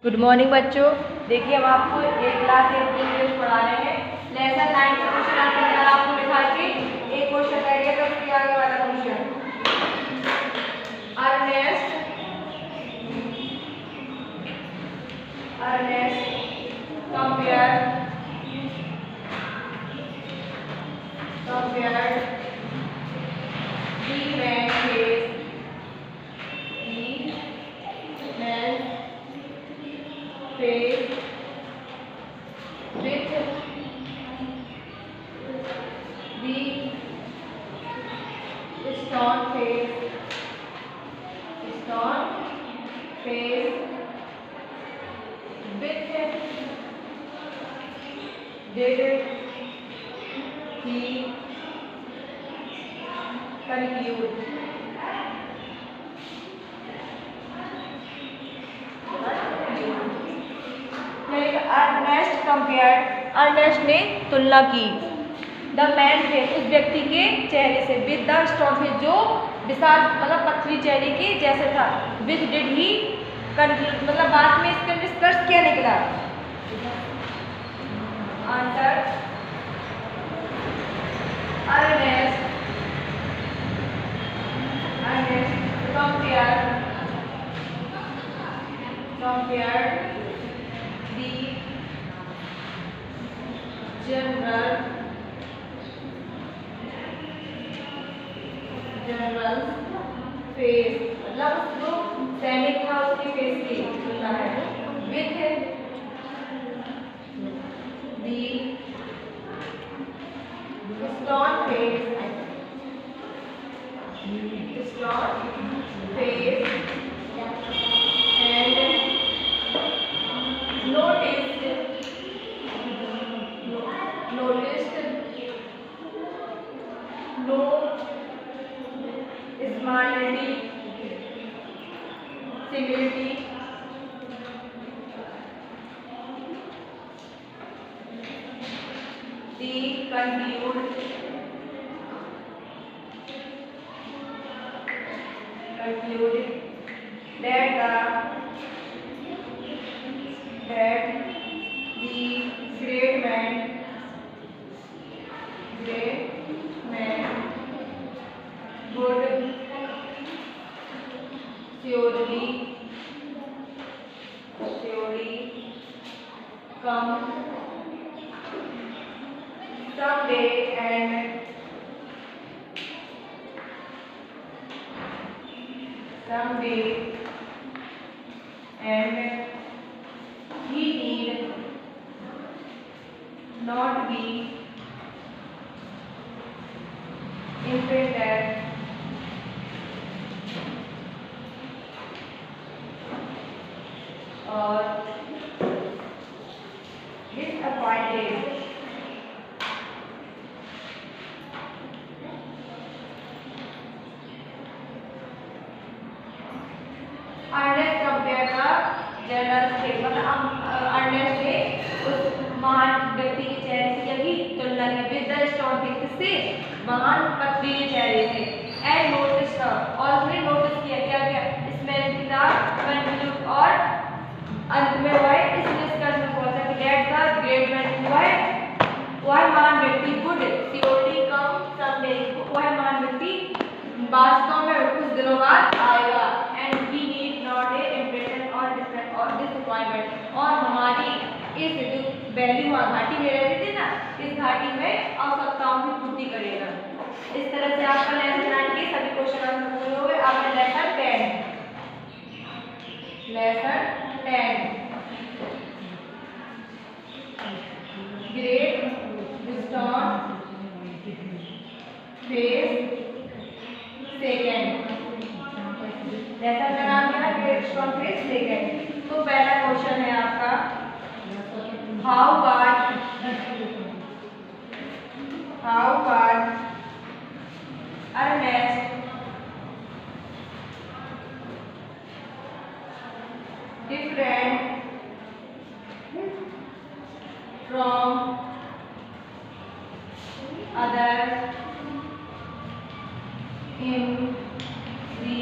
Good morning बच्चों। देखिए हम आपको एक क्लास एक इंग्लिश पढ़ा रहे हैं। लेसन 9 का क्वेश्चन आंसर आपको लिखा के एक क्वेश्चन करिए तो उसके आगे वाला question Ernest compare the man face with the stone face with did he conclude? Ernest ने तुलना की द मैन फेस उस व्यक्ति के चेहरे से विद द स्टोन फेस जो विशाल मतलब पथरी चेहरे के जैसे था। विद डिड ही कंक्लूड मतलब बाद में इसका निष्कर्ष क्या निकला? Answer Ernest compared the general face मतलब जो सैनिक था उसके फेस की तुलना है with the stone face and noticed no similarity the conclude that the great man would surely come someday and he need not be impatient or disappointed Ernest compare का general से मतलब अर्नेस्ट ने उस महान व्यक्ति के चेहरे से यही तुलना की विद द स्टोन फेस से महान पथरीले चेहरे से एंड नोटिस और उसने नोटिस किया क्या क्या इसमें किया कंक्लूड और अंत में वह इस निष्कर्ष में पहुंचा कि दैट द ग्रेट मैन वह महान व्यक्ति वुड श्योरली कम समडे वह महान व्यक्ति वास्तव में कुछ दिनों बाद आएगा and we need not a impression और डिसअपॉइंटमेंट और हमारी इस जो वैल्यू घाटी में रहती थी ना इस घाटी में आवश्यकताओं की पूर्ति करेगा। इस तरह से आपका लेसन 9 के सभी क्वेश्चन आंसर पूरे हो गए। अब lesson 10 great stone face second lesson का नाम क्या है? Great stone face second. तो पहला क्वेश्चन है आपका how was Ernest different from other in the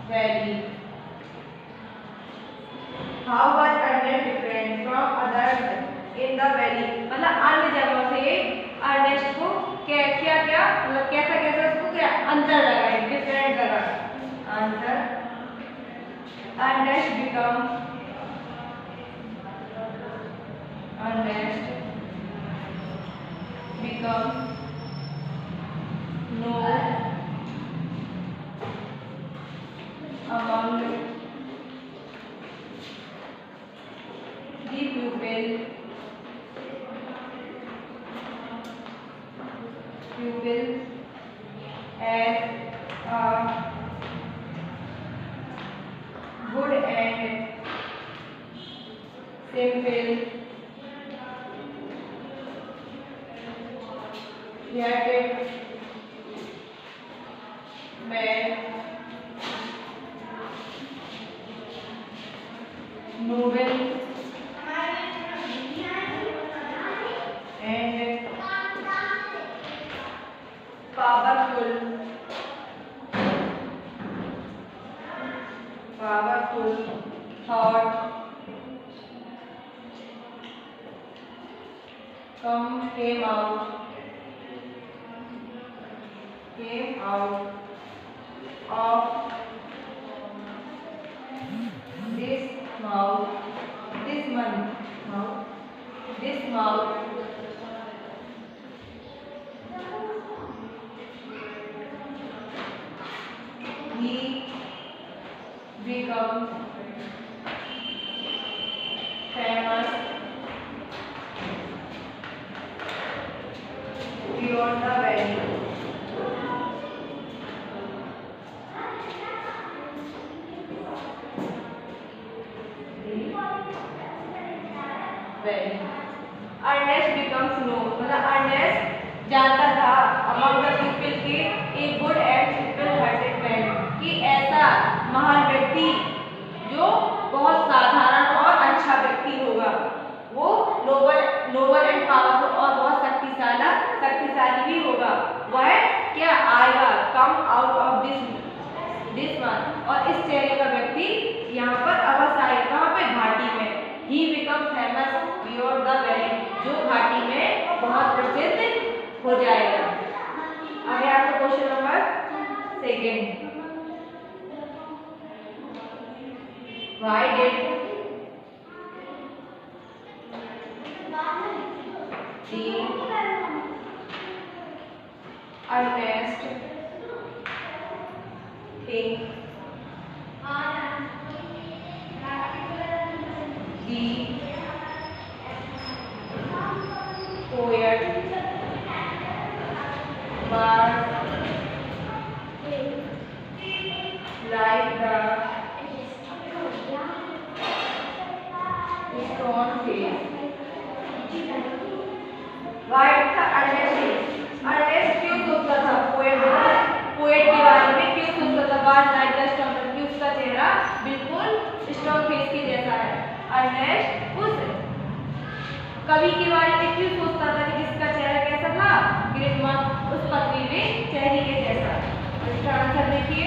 valley. How was Ernest different from others in the valley, मतलब अन्य जगहों से अर्नेस्ट को क्या क्या क्या मतलब कैसा कैसा उसको क्या अंतर लगा है, डिफरेंट लगा। Answer Ernest become known among the pupils as a good and simple yet man, noble and powerful thought came out of this mouth. He becomes famous beyond the valley. Ernest becomes known, मतलब Ernest जानता था among the people के एक good and simple hearted man कि ऐसा महान व्यक्ति जो बहुत साधारण और अच्छा व्यक्ति होगा, वो नोबल एंड पावरफुल और बहुत शक्तिशाली भी होगा। वह क्या आएगा, come out of this one, और इस चेहरे का व्यक्ति यहाँ पर अवश्य आएगा, कहाँ पे, घाटी में। He become famous beyond the valley, जो घाटी में बहुत प्रसिद्ध हो जाएगा। आगे आपका question number 2। Why did Ernest think the poet was like the stone face? Right था अर्नेस्ट क्यों सोचता था पोएट के बारे में, क्यों सोचता था वाज लाइक द स्टोन, क्योंकि उसका चेहरा बिल्कुल स्टोन फेस के जैसा है। अर्नेस्ट उस कवि के बारे में क्यों सोचता था कि जिसका चेहरा कैसा था, ग्रीनमन उस पथरीले चेहरे के जैसा। इसका आंसर देखिए,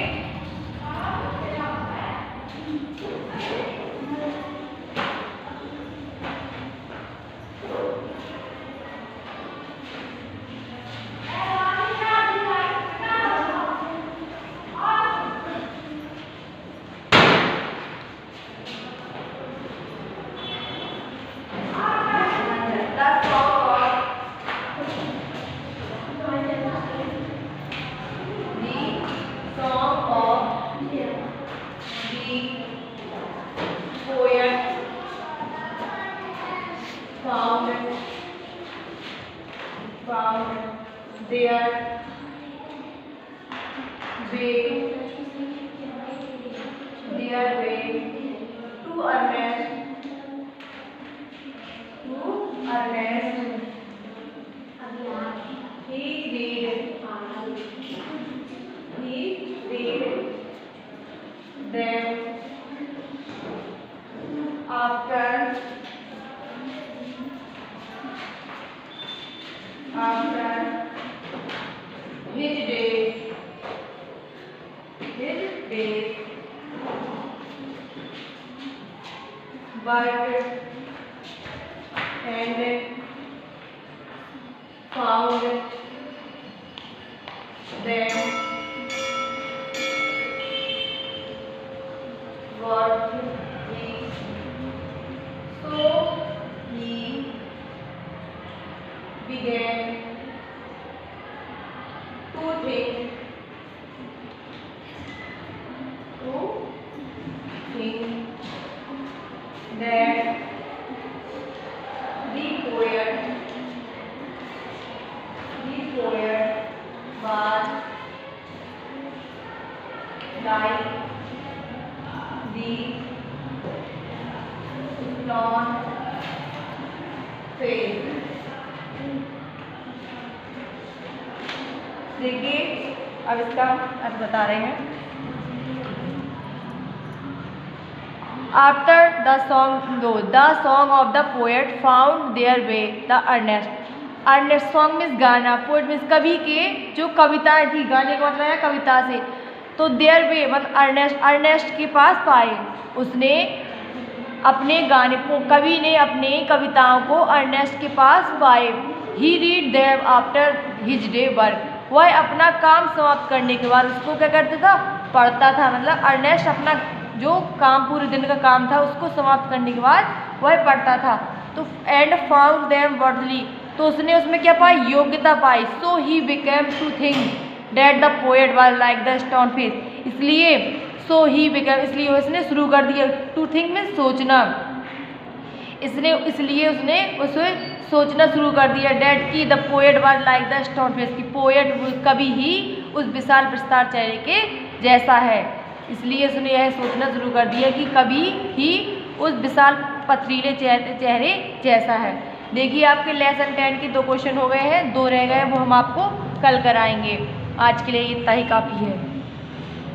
but and found them worthy, so he began to think that the poet was like the stone face. देखिए अब इसका अर्थ बता रहे हैं। After the song of the poet found their way, the earnest song means गाना, poet means कवि के जो कविताएं थी, गाने का मतलब है कविता से, तो their way मतलब अर्नेस्ट के पास पाए। उसने अपने गाने को, कवि ने अपने कविताओं को अर्नेस्ट के पास पाए। He read them after his day work, वह अपना काम समाप्त करने के बाद उसको क्या करता था, पढ़ता था। मतलब अर्नेस्ट अपना जो काम, पूरे दिन का काम था, उसको समाप्त करने के बाद वह पढ़ता था। तो एंड फाउंड देम वर्दली, तो उसने उसमें क्या पाई, योग्यता पाई। So he became to think that the poet was like the stone face, इसलिए सो ही बिकेम, इसलिए उसने शुरू कर दिया, टू थिंक में सोचना, इसलिए उसने उसे सोचना शुरू कर दिया। डेट की the poet was like the stone face, की पोएट कवि ही उस विशाल प्रस्तार चेहरे के जैसा है, इसलिए उसने यह सोचना शुरू कर दिया कि कभी ही उस विशाल पथरीले चेहरे जैसा है। देखिए आपके लेसन 10 के 2 क्वेश्चन हो गए हैं, 2 रह गए, वो हम आपको कल कराएंगे। आज के लिए इतना ही काफ़ी है।